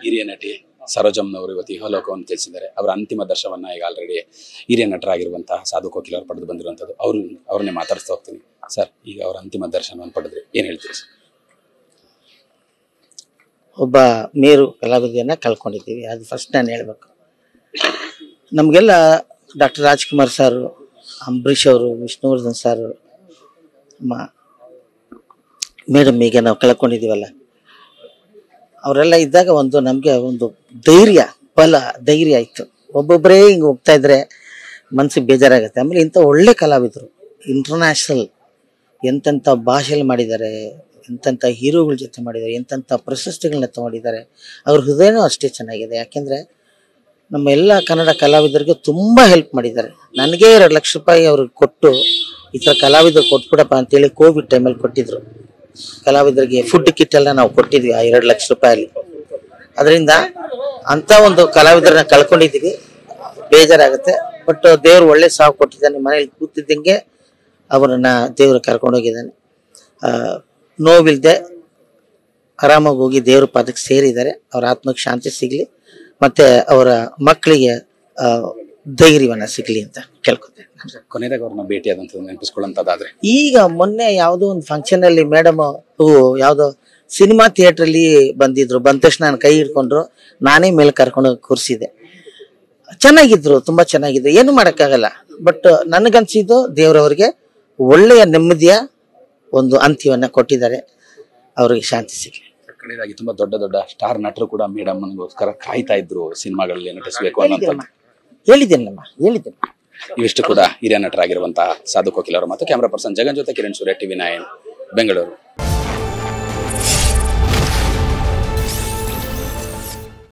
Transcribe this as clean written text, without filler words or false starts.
ಹಿರಿಯ ನಟಿ ಸರೋಜಮ್ನವರು ಇವತ್ತು ಇಹಲೋಕವನ್ನು ತಿಳಿಸಿದ್ದಾರೆ. ಅವರ ಅಂತಿಮ ದರ್ಶನವನ್ನ ಈಗ ಆಲ್ರೆಡಿ ಹಿರಿಯ ನಟರಾಗಿರುವಂತಹ ಸಾಧು ಕೋಕಿಲ್ ಅವರು ಪಡೆದು ಬಂದಿರುವಂಥದ್ದು. ಅವ್ರನ್ನೇ ಮಾತಾಡಿಸ್ತಾ ಹೋಗ್ತೀನಿ. ಸರ್, ಈಗ ಅವರ ಅಂತಿಮ ದರ್ಶನವನ್ನು ಪಡೆದ್ರಿ, ಏನ್ ಹೇಳ್ತೀರಿ ಸರ್? ಒಬ್ಬ ಮೇರು ಕಲಾವಿದೆಯನ್ನ ಕಳ್ಕೊಂಡಿದ್ದೀವಿ, ಅದು ಫಸ್ಟ್ ನಾನು ಹೇಳ್ಬೇಕು. ನಮಗೆಲ್ಲ ಡಾಕ್ಟರ್ ರಾಜ್ಕುಮಾರ್ ಸರ್, ಅಂಬರೀಷ್ ಅವರು, ವಿಷ್ಣುವರ್ಧನ್ ಸರ್, ಮೇಡಮ್ ಈಗ ನಾವು ಕಳ್ಕೊಂಡಿದ್ದೀವಲ್ಲ, ಅವರೆಲ್ಲ ಇದ್ದಾಗ ನಮಗೆ ಒಂದು ಧೈರ್ಯ ಆಯಿತು. ಒಬ್ಬೊಬ್ಬರೇ ಹಿಂಗೆ ಹೋಗ್ತಾ ಇದ್ರೆ ಮನಸ್ಸಿಗೆ ಬೇಜಾರಾಗುತ್ತೆ. ಆಮೇಲೆ ಇಂಥ ಒಳ್ಳೆ ಕಲಾವಿದರು, ಇಂಟರ್ನ್ಯಾಷನಲ್ ಎಂತೆಂಥ ಭಾಷೆಯಲ್ಲಿ ಮಾಡಿದ್ದಾರೆ, ಎಂತೆಂಥ ಹೀರೋಗಳ ಜೊತೆ ಮಾಡಿದ್ದಾರೆ, ಎಂತೆಂಥ ಪ್ರಶಸ್ತಿಗಳನ್ನ ತಗೊಂಡಿದ್ದಾರೆ. ಅವ್ರ ಹೃದಯನೂ ಅಷ್ಟೇ ಚೆನ್ನಾಗಿದೆ. ಯಾಕೆಂದರೆ ನಮ್ಮ ಎಲ್ಲ ಕನ್ನಡ ಕಲಾವಿದರಿಗೆ ತುಂಬ ಹೆಲ್ಪ್ ಮಾಡಿದ್ದಾರೆ. ನನಗೆ 2 ಲಕ್ಷ ರೂಪಾಯಿ ಅವ್ರಿಗೆ ಕೊಟ್ಟು ಈ ಥರ ಕಲಾವಿದರು ಕೊಟ್ಬಿಡಪ್ಪ ಅಂತೇಳಿ ಕೋವಿಡ್ ಟೈಮಲ್ಲಿ ಕೊಟ್ಟಿದ್ರು. ಕಲಾವಿದರಿಗೆ ಫುಡ್ ಕಿಟ್ ಎಲ್ಲ ನಾವು ಕೊಟ್ಟಿದ್ವಿ ಆ 2 ಲಕ್ಷ ರೂಪಾಯಲ್ಲಿ. ಅದರಿಂದ ಅಂಥ ಒಂದು ಕಲಾವಿದರನ್ನ ಕಳ್ಕೊಂಡಿದ್ದೀವಿ, ಬೇಜಾರಾಗುತ್ತೆ. ಬಟ್ ದೇವ್ರು ಒಳ್ಳೆ ಸಾವು ಕೊಟ್ಟಿದ್ದಾನೆ. ಮನೇಲಿ ಕೂತಿದ್ದಂಗೆ ಅವರನ್ನ ದೇವರು ಕರ್ಕೊಂಡೋಗಿದ್ದಾನೆ. ನೋವಿಲ್ದೆ ಆರಾಮಾಗಿ ಹೋಗಿ ದೇವ್ರ ಪಾದಕ್ಕೆ ಸೇರಿದ್ದಾರೆ. ಅವ್ರ ಆತ್ಮಕ್ಕೆ ಶಾಂತಿ ಸಿಗಲಿ, ಮತ್ತೆ ಅವರ ಮಕ್ಕಳಿಗೆ ಧೈರ್ಯವನ್ನ ಸಿಗಲಿ ಅಂತ ಕೇಳ್ಕೊತೇನೆ. ಕೊನೆಯದಾಗ ಅವ್ರನ್ನ ಭೇಟಿಯಾದಂಥದ್ದು ನೆನಪಿಸ್ಕೊಳ್ಳೋಂಥದ್ದಾದ್ರೆ, ಈಗ ಮೊನ್ನೆ ಯಾವುದೋ ಒಂದು ಫಂಕ್ಷನ್ ಅಲ್ಲಿ ಮೇಡಮ್ ಯಾವುದೋ ಸಿನಿಮಾ ಥಿಯೇಟರ್ ಅಲ್ಲಿ ಬಂದಿದ್ರು. ಬಂದ ತಕ್ಷಣ ನಾನು ಕೈ ಹಿಡ್ಕೊಂಡ್ರು, ನಾನೇ ಮೇಲೆ ಕರ್ಕೊಂಡು ಕೂರಿಸಿದೆ. ಚೆನ್ನಾಗಿದ್ರು, ತುಂಬಾ ಚೆನ್ನಾಗಿದ್ರು, ಏನು ಮಾಡೋಕ್ಕಾಗಲ್ಲ. ಬಟ್ ನನಗನ್ಸಿದ್ದು ದೇವರವ್ರಿಗೆ ಒಳ್ಳೆಯ ನೆಮ್ಮದಿಯ ಒಂದು ಅಂತ್ಯವನ್ನ ಕೊಟ್ಟಿದ್ದಾರೆ. ಅವ್ರಿಗೆ ಶಾಂತಿ ಸಿಗಲಿ. ಕಡೆಯದಾಗಿ ತುಂಬಾ ದೊಡ್ಡ ದೊಡ್ಡ ಸ್ಟಾರ್ ನಟರು ಕೂಡ ಮೇಡಮ್ ನನಗೋಸ್ಕರ ಕಾಯ್ತಾ ಇದ್ರು ಸಿನಿಮಾಗಳಲ್ಲಿ ನಟಿಸಬೇಕು ಅನ್ನೋಂಥದ್ದು. ಹೇಳಿದ್ದೇನೆ. ಇವಿಷ್ಟು ಕೂಡ ಹಿರಿಯ ನಟರಾಗಿರುವಂತಹ ಸಾಧು ಕೋಕಿಲ್ ಅವರ ಮತ್ತು ಕ್ಯಾಮರಾ ಪರ್ಸನ್ ಜಗನ್ ಜೊತೆ ಕಿರಣ್ ಸೂರ್ಯ, TV9 ಬೆಂಗಳೂರು.